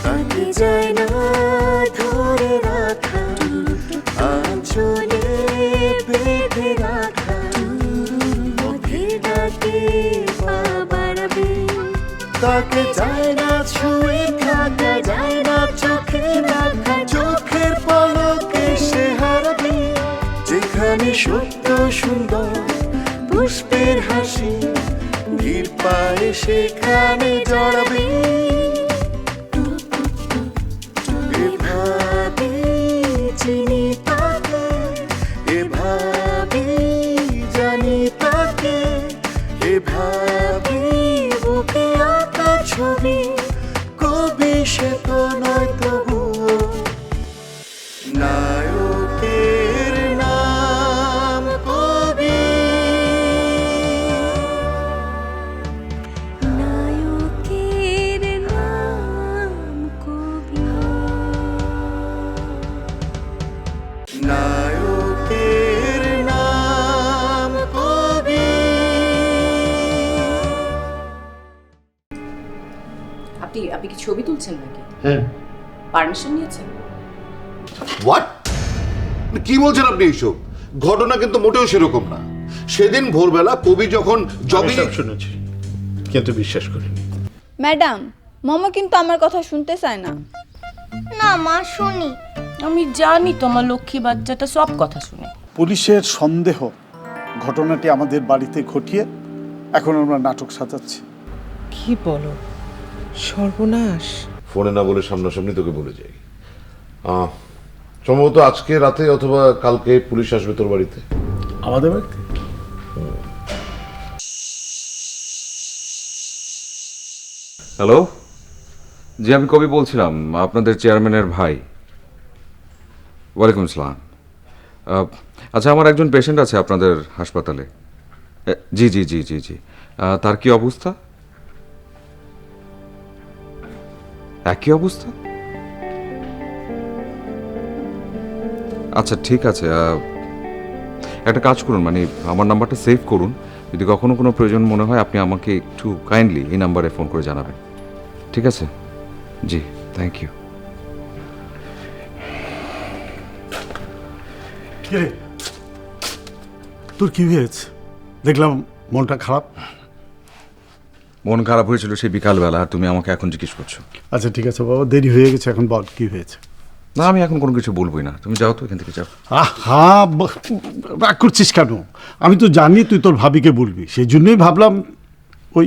তাকে যায় না ধরে রাখা, আঁচলে বেঁধে রাখা, পথে ডাকে পা বাড়াবে। তাকে যায় না ছুঁয়ে থাকা, যায় না চোখে রাখা, চোখের পলকে সে হারাবে। যেখানে সত্য সুন্দর পুষ্পের হাসি, ভিড় পায়ে সেখানে জড়াবে। এভাবে চিনি তাকে, এভাবে জানি তাকে, এভাবে বুকে আঁকা ছবি। কবি সে তো নয় তবুও, নায়কের নাম কবি। নায়কের নাম কবি, নায়কের নাম কবি। আপনি কি ছবি তুলছেন নাকি? হ্যাঁ। পারমিশন নিয়েছেন? হোয়াট? কি বলছেন আপনি এইসব? ঘটনা কিন্তু মোটেও সেরকম না। সেদিন ভোরবেলা কবি যখন জবি শুনেছি কিন্তু বিশ্বাস করিনি। ম্যাডাম, মামা কিন্তু আমার কথা শুনতে চায় না। না মা, শুনি। আমি জানি তোমার লক্ষ্মী বাচ্চাটা সব কথা শুনে। পুলিশের সন্দেহ ঘটনাটি আমাদের বাড়িতে ঘটিয়ে এখন আমরা নাটক সাজাচ্ছি। কি বলো? সর্বনাশ! ফোনে না বলে সামনাসামনি তোকে বলে যাই। সম্ভবত আজকে রাতে অথবা কালকে পুলিশ আসবে তোর বাড়িতে। আমাদের বাড়িতে? হ্যালো, জি আমি কবি বলছিলাম, আপনাদের চেয়ারম্যানের ভাই। ওয়ালাইকুম আসসালাম। আচ্ছা, আমার একজন পেশেন্ট আছে আপনাদের হাসপাতালে। জি জি জি জি জি তার কি অবস্থা? একই অবস্থা? আচ্ছা ঠিক আছে, একটা কাজ করুন, মানে আমার নাম্বারটা সেভ করুন। যদি কখনো কোনো প্রয়োজন মনে হয় আপনি আমাকে একটু কাইন্ডলি এই নাম্বারে ফোন করে জানাবেন, ঠিক আছে? জি, থ্যাংক ইউ। কিরে, তোর কি হয়েছে? দেখলাম মনটা খারাপ। মন খারাপ হয়েছিল সেই বিকালবেলা, আর তুমি আমাকে এখন জিজ্ঞেস করছো? আচ্ছা ঠিক আছে বাবা, দেরি হয়ে গেছে, এখন বল কি হয়েছে। না, আমি এখন কোনো কিছু বলবোই না, তুমি যাও তো এখান থেকে, যাও। হ্যাঁ, রাগ করছিস কেন? আমি তো জানি তুই তোর ভাবিকে বলবি, সেই জন্যই ভাবলাম ওই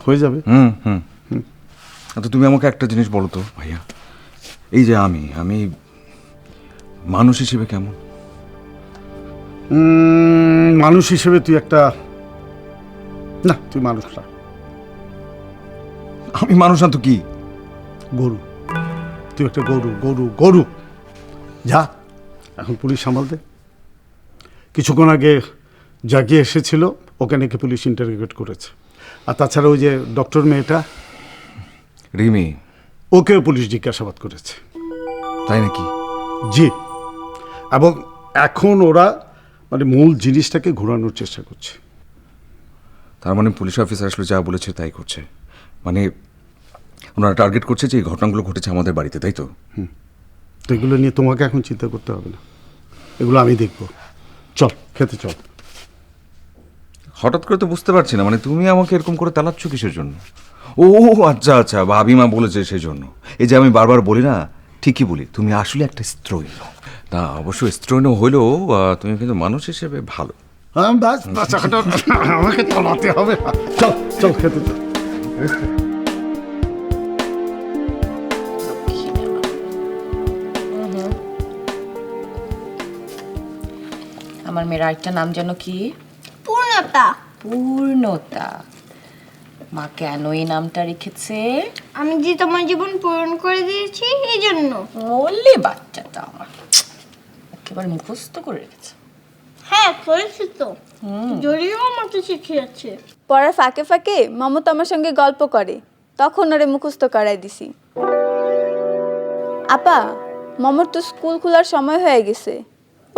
হয়ে যাবে। হুম হুম হুম তো তুমি আমাকে একটা জিনিস বলো তো ভাইয়া, এই যে আমি মানুষ হিসেবে কেমন? মানুষ হিসেবে তুই একটা, না তুই মানুষ না। আমি মানুষ না তো কি? গরু। তুই একটা গরু গরু গরু। যা, এখন পুলিশ সামাল দে। কিছুক্ষণ আগে জাগিয়ে এসেছিল, ওকে নাকি পুলিশ ইন্টারোগেট করেছে। আর তাছাড়া ওই যে ডক্টর মেয়েটা রিমি, ওকেও পুলিশ জিজ্ঞাসাবাদ করেছে। তাই নাকি? জি, এবং এখন ওরা মানে মূল জিনিসটাকে ঘোরানোর চেষ্টা করছে। তার মানে পুলিশ অফিসার আসলে যা বলেছে তাই করছে, মানে ওনারা টার্গেট করছে যে এই ঘটনাগুলো ঘটেছে আমাদের বাড়িতে, তাই তো? তো এগুলো নিয়ে তোমাকে এখন চিন্তা করতে হবে না, এগুলো আমি দেখব। চল খেতে চল। হঠাৎ করে তো বুঝতে পারছি না, মানে তুমি আমাকে এরকম করে তালাচ্ছ কিসের জন্য? ও আচ্ছা আচ্ছা, ভাবি মা বলেছে সেই জন্য। এই যে আমি বারবার বলি না, ঠিকই বলি, তুমি আসলে একটা স্ত্রৈণ। তা অবশ্য স্ত্রৈণ হইলেও তুমি কিন্তু মানুষ হিসেবে ভালো। হ্যাঁ ব্যাস, আমাকে তলাতে হবে না। চল চল খেতে চল। আমার মেয়ের আরেকটা নাম যেন কি? পূর্ণতা। পূর্ণতা। মা কেন এই নামটা রেখেছে? আমি যে তোমার জীবন পূরণ করে দিয়েছি এই জন্য। বললে বাচ্চাটা আমার একেবারে মুখস্থ করে রেখেছে। হ্যাঁ করেছি তো, জড়িও আমাকে শিখিয়েছে। পড়ার ফাঁকে ফাঁকে মামু তো আমার সঙ্গে গল্প করে, তখন ওরে মুখস্থ করাই দিছি। আপা, মামুর তো স্কুল খোলার সময় হয়ে গেছে,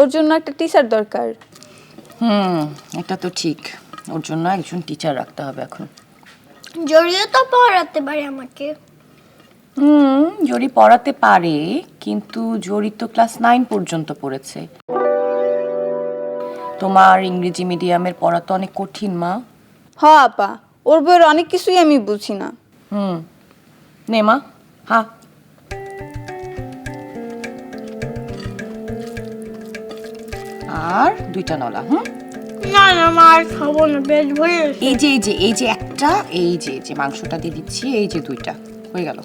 ওর জন্য একটা টিচার দরকার। এটা তো ঠিক, ওর জন্য একজন টিচার রাখতে হবে এখন। জড়িয়ে তো পড়াতে পারে আমাকে। জরি পড়াতে পারে, কিন্তু জরি তো ক্লাস 9 পর্যন্ত পড়েছে। তোমার ইংরেজি মিডিয়ামের পড়া তো অনেক কঠিন মা। হ আপা, ওর বইয়ের অনেক কিছুই আমি বুঝি না। নে মা, হ্যাঁ। আর 2টা নলা। না না মা, আর খাবো না, পেট ভরে গেছে। এই যে একটা, এই যে মাংসটা দিয়ে দিচ্ছি, এই যে 2টা হয়ে গেল।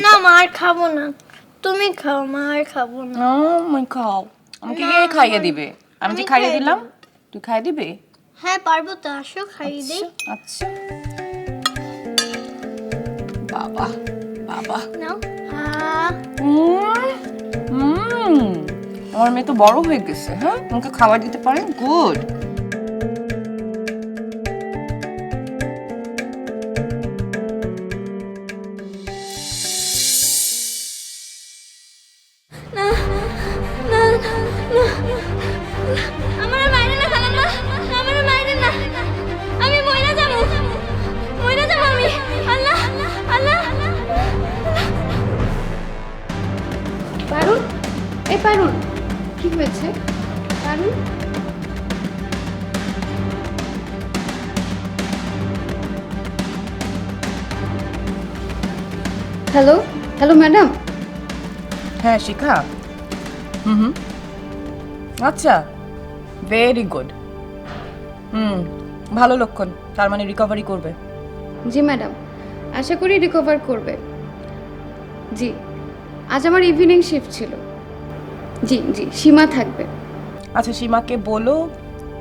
না মা, আর খাবো না, তুমি খাও মা, আর খাবো না। মই খাও, আমাকে কে খাইয়ে দিবে? আমি যে খাইয়ে দিলাম, তুই খাইয়ে দিবে? হ্যাঁ পারবো তো, আসো খাইয়ে দিই। আচ্ছা। বাবা বাবা, নাও। আমার মেয়ে তো বড় হয়ে গেছে। হ্যাঁ, আমাকে খাবার দিতে পারে, গুড। আমার মাইরে না খালাম্মা, আমার মাইরে না, আমি মইরা যাবো আমি। আল্লাহ আল্লাহ। পারুল, এই পারুল, কি হয়েছে পারুল? Hello hello madam. হ্যাঁ শিখা। আচ্ছা, ভেরি গুড। ভালো লক্ষণ, তার মানে রিকভারি করবে। জি ম্যাডাম, আশা করি রিকভার করবে। জি, আজ আমার ইভিনিং শিফট ছিল। জি জি, সীমা থাকবে। আচ্ছা, সীমাকে বলো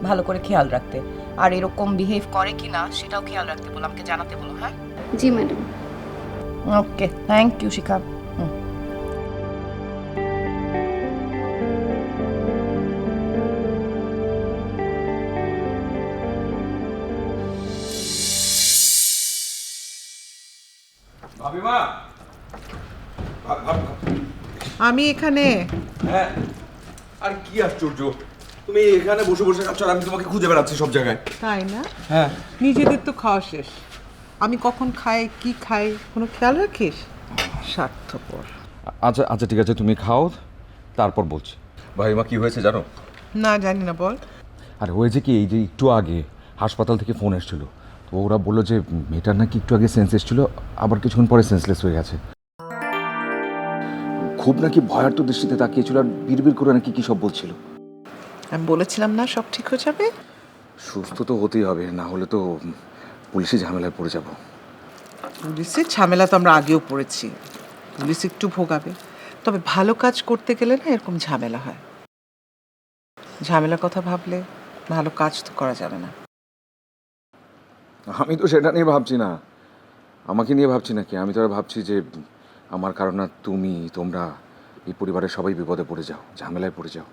ভালো করে খেয়াল রাখতে, আর এরকম বিহেভ করে কিনা সেটাও খেয়াল রাখতে বলো, আমাকে জানাতে বলো। হ্যাঁ জি ম্যাডাম। ওকে, থ্যাংক ইউ শিখা। ভাবিমা, আমি এখানে। হ্যাঁ, আর কি আশ্চর্য, তুমি এখানে বসে বসে খাচ্ছ আর আমি তোমাকে খুঁজে বেড়াচ্ছি সব জায়গায়। তাই না? হ্যাঁ। নিজেদের তো খাওয়া শেষ, আমি কখন খাই কি খাই কোনো খেয়াল রাখিস? স্বার্থপর। আচ্ছা আচ্ছা, ঠিক আছে, তুমি খাও, তারপর বলছি। ভাইমা, কি হয়েছে জানো? না জানি না, বল। আর হয়েছে কি, এই যে একটু আগে হাসপাতাল থেকে ফোন এসেছিল, তো ওরা বললো যে মেয়েটার নাকি একটু আগে সেন্স এসেছিল, আবার কিছুক্ষণ পরে সেন্সলেস হয়ে গেছে। খুব নাকি ভয়ার্ত দৃষ্টিতে তাকিয়েছিল আর বিড়বিড় করে নাকি কি সব বলছিল। আমি বলেছিলাম না সব ঠিক হয়ে যাবে। সুস্থ তো হতেই হবে, না হলে তো পুলিশে ঝামেলায় পড়ে যাব। পুলিশের ঝামেলা তো আমরা আগেও পড়েছি, পুলিশ একটু ভোগাবে, তবে ভালো কাজ করতে গেলে না এরকম ঝামেলা হয়। ঝামেলার কথা ভাবলে ভালো কাজ তো করা যাবে না। আমি তো সেটা নিয়ে ভাবছি না, আমাকে নিয়ে ভাবছি নাকি, আমি তো আর ভাবছি যে আমার কারণ না তোমরা এই পরিবারের সবাই বিপদে পড়ে যাও, ঝামেলায় পড়ে যাও।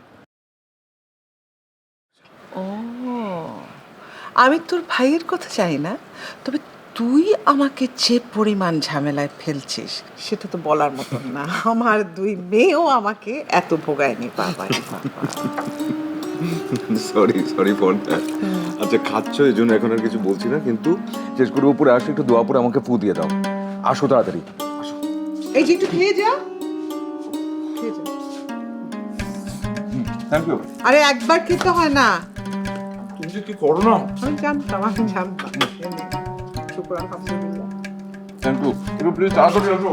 ও, আমি তোর ভাইয়ের কথা চাই না, তবে তুই আমাকে যে পরিমাণ ঝামেলায় ফেলছিস সেটা তো বলার মতন না। আমার 2 মেয়েও আমাকে এত ভোগায়নি। বাবা সরি ফর দ্যাট। আচ্ছা, খাচ্ছ এই জন্য এখন আর কিছু বলছি না, কিন্তু শেষ করে উপরে আসো, একটু দোয়া পরে আমাকে ফু দিয়ে দাও। আসো তাড়াতাড়ি, আসো। এই যে একটু খেয়ে যা। Thank you. আরে একবার খেতে হয় না। তুমি যে কি করো না। আমি জানতাম। শুকর আলহামদুলিল্লাহ। Thank you. একটু প্লিজ তাড়াতাড়ি আসো।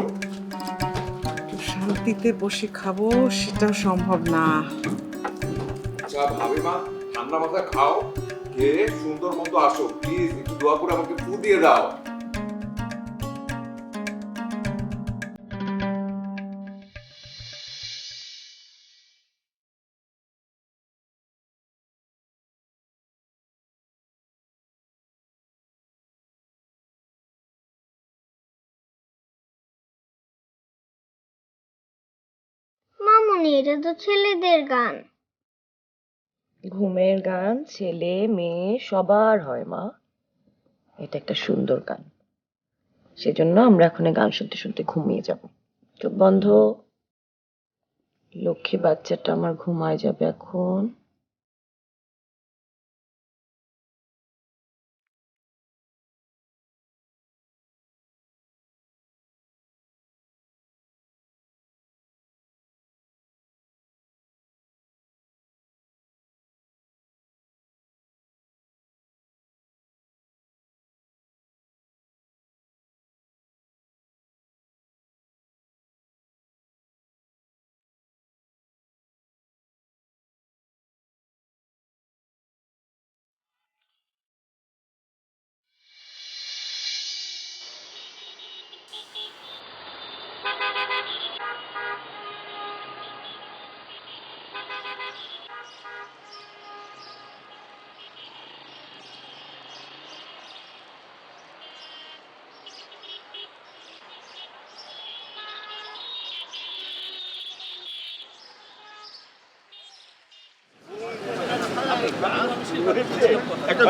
শান্তিতে বসে খাবো সেটাও সম্ভব না। আচ্ছা ভাবিমা, ঠান্ডা মাথায় খাও, খেয়ে সুন্দর মতো আসো প্লিজ, একটু দোয়া করে আমাকে ফু দিয়ে দাও। মামুনি, এটা তো ছেলেদের গান। ঘুমের গান ছেলে মেয়ে সবার হয় মা, এটা একটা সুন্দর গান, সেজন্য আমরা এখন গান শুনতে শুনতে ঘুমিয়ে যাব। চোখ বন্ধ, লক্ষ্মী বাচ্চাটা আমার ঘুমায় যাবে এখন।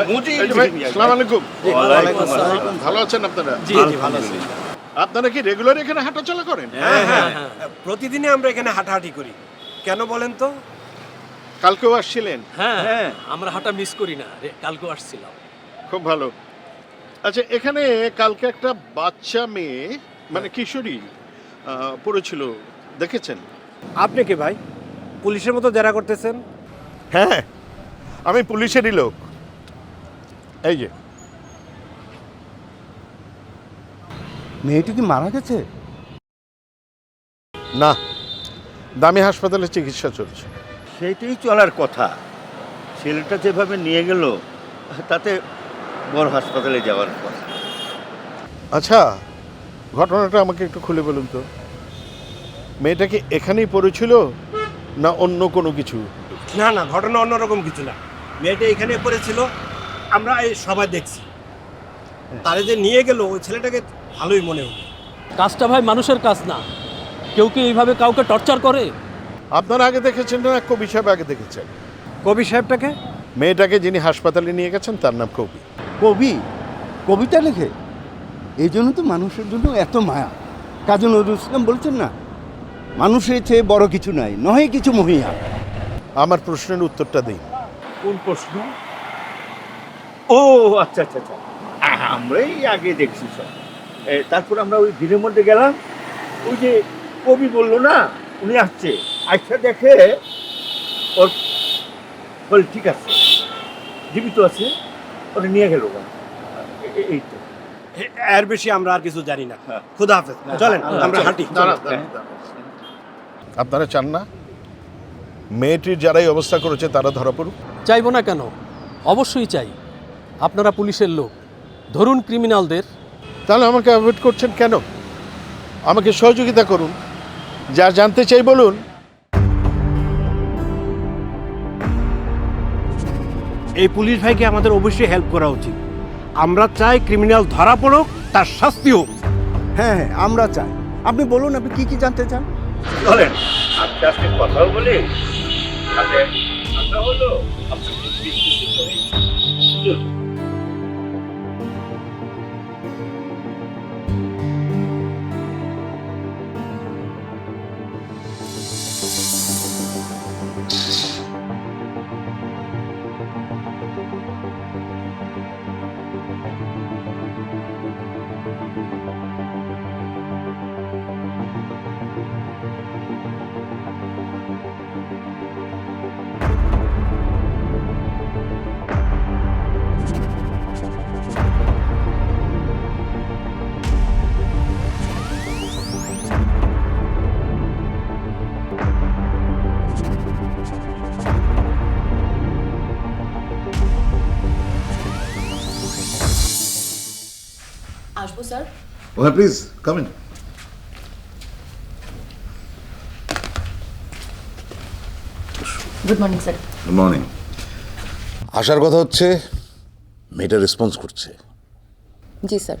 আসসালামু আলাইকুম। ভালো আছেন আপনারা? জি ভালো আছি। আপনারা কি রেগুলার এখানে হাঁটাচলা করেন? হ্যাঁ, প্রতিদিনই আমরা এখানে হাঁটাহাঁটি করি। কেন বলেন তো? কালকেও আসছিলেন? হ্যাঁ, আমরা হাঁটা মিস করি না। কালকেও আসছিলাম। খুব ভালো। আচ্ছা, এখানে কালকে একটা বাচ্চা মেয়ে মানে কিশোরী পড়েছিল, দেখেছেন? আপনি কি ভাই পুলিশের মতো জেরা করতেছেন? হ্যাঁ, আমি পুলিশেরই লোক। এই যে মেয়েটি কি মারা গেছে? না, দামি হাসপাতালে চিকিৎসা চলছে। সেইটাই চলার কথা। ছেলেটা যেভাবে নিয়ে গেল তাতে বড় হাসপাতালে যাওয়ার কথা। আচ্ছা, ঘটনাটা আমাকে একটু খুলে বলুন তো। মেয়েটা কি এখানেই পড়েছিল না অন্য কোনো কিছু? না, ঘটনা অন্যরকম কিছু না। মেয়েটা এখানে পড়েছিল, আমরা এই সবাই দেখছি। তারে যে নিয়ে গেল ওই ছেলেটাকে ভালোই মনে হলো। কাজটা ভাই মানুষের কাজ না। কেউ কি এইভাবে কাউকে টর্চার করে? আপনারা আগে দেখেছেন না কবি সাহেব আগে দেখেছেন? কবি সাহেবটাকে? মেয়েটাকে যিনি হাসপাতালে নিয়ে গেছেন তার নাম কবি। কবি কবিতা লেখে? এই জন্য তো মানুষের জন্য এত মায়া। কাজী নজরুল ইসলাম বলছেন না, মানুষের চেয়ে বড় কিছু নাই, নহে কিছু মহিয়া। আমার প্রশ্নের উত্তরটা দিই। কোন প্রশ্ন? ও আচ্ছা, আমরাই আগে দেখছি সব। তারপর আমরা ওই ভিড়ের মধ্যে গেলাম, ওই যে কবি বললো না উনি আসছে, আচ্ছা দেখে ওর বল ঠিক আছে, জীবিত আছে, ওটা নিয়ে গেল। এই তো, এর বেশি আমরা আর কিছু জানি না। খুদা হাফেজ, চলেন আমরা হাঁটি। আপনারা চান না মেয়েটির যারাই অবস্থা করেছে তারা ধরা পড়ুক? চাইবো না কেন, অবশ্যই চাই। আপনারা পুলিশের লোক, ধরুন ক্রিমিনালদের। তাহলে আমাকে অ্যাভয়েড করছেন কেন? আমাকে সহযোগিতা করুন, যা জানতে চাই বলুন। এই পুলিশ ভাইকে আমাদের অবশ্যই হেল্প করা উচিত। আমরা চাই ক্রিমিনাল ধরা পড়ুক, তার শাস্তি হোক। হ্যাঁ, আমরা চাই। আপনি বলুন, আপনি কি জানতে চান? চলেন আস্তে আস্তে কথাও বলে আমরা হলো আসবো স্যার? ও হ্যাঁ, please come in. Good morning sir. Good morning. আসার কথা হচ্ছে মেয়েটা রেসপন্স করছে। জি স্যার,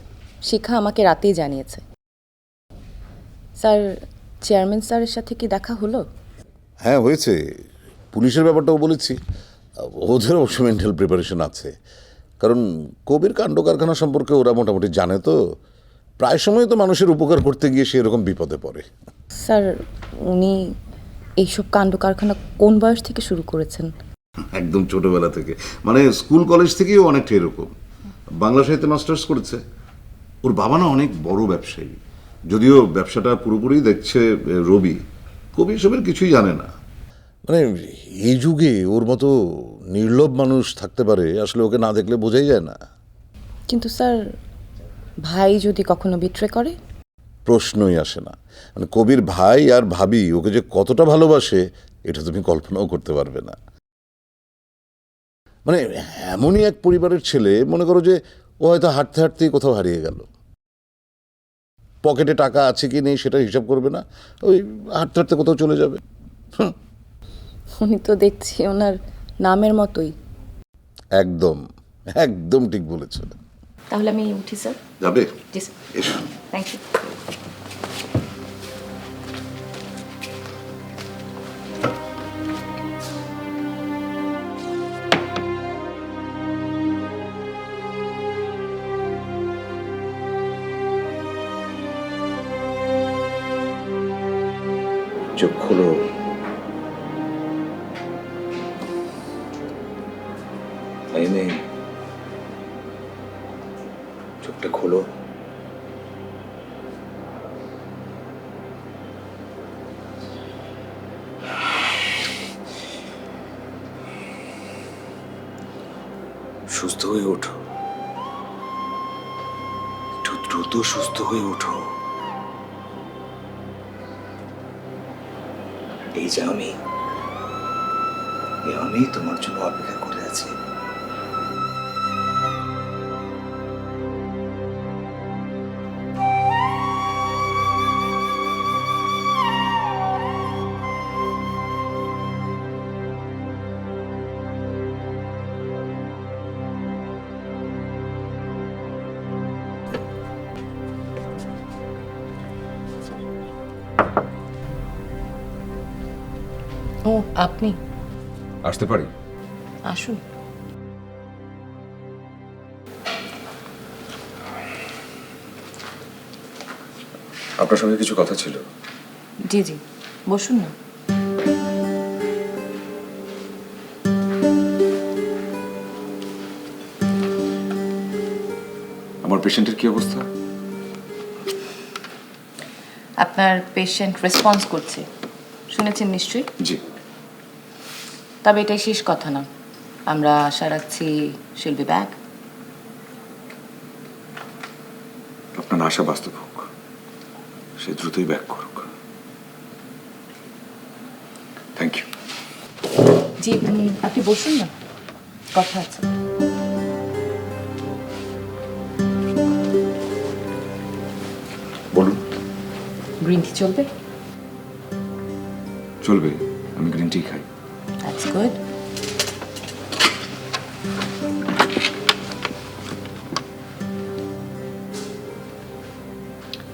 শিখা আমাকে রাতেই জানিয়েছে। স্যার, চেয়ারম্যান স্যারের সাথে কি দেখা হলো? হ্যাঁ হয়েছে, পুলিশের ব্যাপারটাও বলেছি। ওদের অবশ্য মেন্টাল প্রিপারেশন আছে, কারণ কবির কাণ্ড কারখানা সম্পর্কে ওরা মোটামুটি জানে তো। প্রায় সময় তো মানুষের উপকার করতে গিয়ে সে এরকম বিপদে পড়ে। স্যার, উনি এইসব কাণ্ড কারখানা কোন বয়স থেকে শুরু করেছেন? একদম ছোটবেলা থেকে, মানে স্কুল কলেজ থেকেই অনেকটা এরকম। বাংলা সাহিত্যে মাস্টার্স করেছে। ওর বাবা না অনেক বড় ব্যবসায়ী, যদিও ব্যবসাটা পুরোপুরি দেখছে রবি। কবি এসবের কিছুই জানে না। মানে এই যুগে ওর মতো নির্লোভ মানুষ থাকতে পারে, আসলে ওকে না দেখলে বোঝাই যায় না। কিন্তু স্যার, ভাই যদি কখনো বিট্রে করে? প্রশ্নই আসে না। মানে কবির ভাই আর ভাবি ওকে যে কতটা ভালোবাসে এটা তুমি কল্পনাও করতে পারবে না। মানে এমনই এক পরিবারের ছেলে, মনে করো যে ও হয়তো হাঁটতে হাঁটতেই কোথাও হারিয়ে গেল, পকেটে টাকা আছে কি নেই সেটা হিসাব করবে না, ওই হাঁটতে হাঁটতে কোথাও চলে যাবে। উনি তো দেখছি ওনার নামের মতোই। একদম একদম ঠিক বলেছ। তাহলে আমি উঠি স্যার। যাবে? জি স্যার। এসো। Thank you. চোখ খোলো। এই মেয়ে, চোখটা খোলো। সুস্থ হয়ে ওঠো, একটু দ্রুত সুস্থ হয়ে ওঠো। এই যে আমি তোমার জন্য অপেক্ষা করে আছি। ও আপনি আসতে পারি? আসুন। আপনার সঙ্গে কিছু কথা ছিল। জি জি, বসুন না। আমার পেশেন্টের কি অবস্থা? আপনার পেশেন্ট রেসপন্স করছে, শুনেছেন নিশ্চয়ই? জি। তবে এটাই শেষ কথা না, আমরা আশা রাখছি শিল বি ব্যাক। আপনার আশা বাস্তব হোক, সে দ্রুতই ব্যাক করুক। Thank you. জি, আপনি বসুন না, কথা আছে। বলুন। গ্রিন টি চলবে? চলবে, আমি গ্রিন টি খাই। That's good.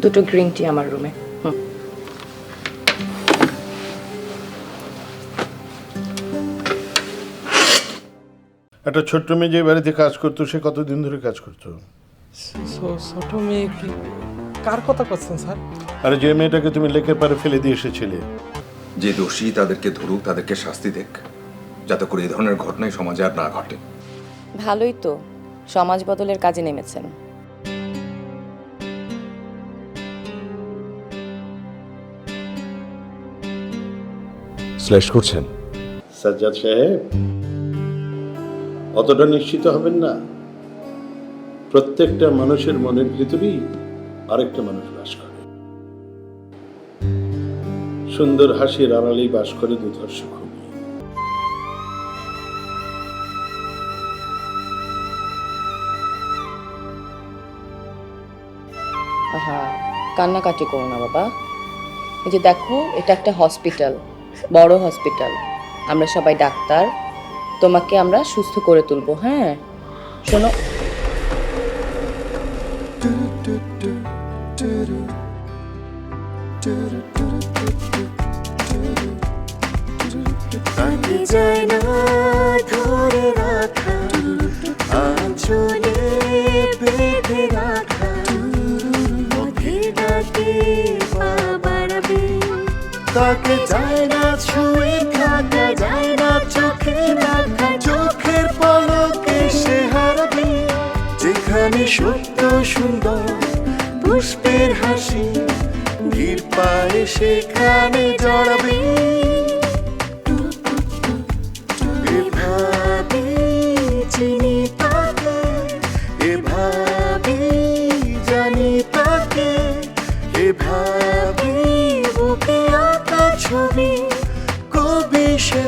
দুটো গ্রিন টি আমার রুমে। একটা ছোট্ট মেয়ে যে বাড়িতে কাজ করতো, সে কতদিন ধরে কাজ করতো? ছোট মেয়ে কি, কার কথা করছেন স্যার? আরে যে মেয়েটাকে তুমি লেকের পারে ফেলে দিয়ে এসেছিলে। যে দোষী তাদেরকে ধরুক, তাদেরকে শাস্তি দেখ, যাতে করে এই ধরনের ঘটনাই সমাজে আর না ঘটে। ভালোই তো, সমাজ বদলের কাজে নেমেছেন। স্ল্যাশ করছেন? সাজ্জাদ সাহেব, অতটা নিশ্চিত হবেন না। প্রত্যেকটা মানুষের মনের ভিতরেই আরেকটা মানুষ বাস করে। সুন্দর হাসির আড়ালেই বাস করে দুধর্ষ খুবই। হ্যাঁ, কান্নাকাটি করো না বাবা। এই যে দেখো, এটা একটা হসপিটাল, বড় হসপিটাল। আমরা সবাই ডাক্তার, তোমাকে আমরা সুস্থ করে তুলবো। হ্যাঁ শোনো, তাকে যায় না ধরে রাখা, আঁচলে বেঁধে রাখা, পথে ডাকে পা বাড়াবে। তাকে যায় না ছুঁয়ে থাকা, যায় না চোখে রাখা, চোখের পলকে সে হারাবে। যেখানে সত্য সুন্দর পুষ্পের হাসি, ভিড় পায়ে সেখানে জড়াবে। এভাবে চিনি তাকে, এভাবে জানি তাকে, এভাবে বুকে আঁকা ছবি কবি সে।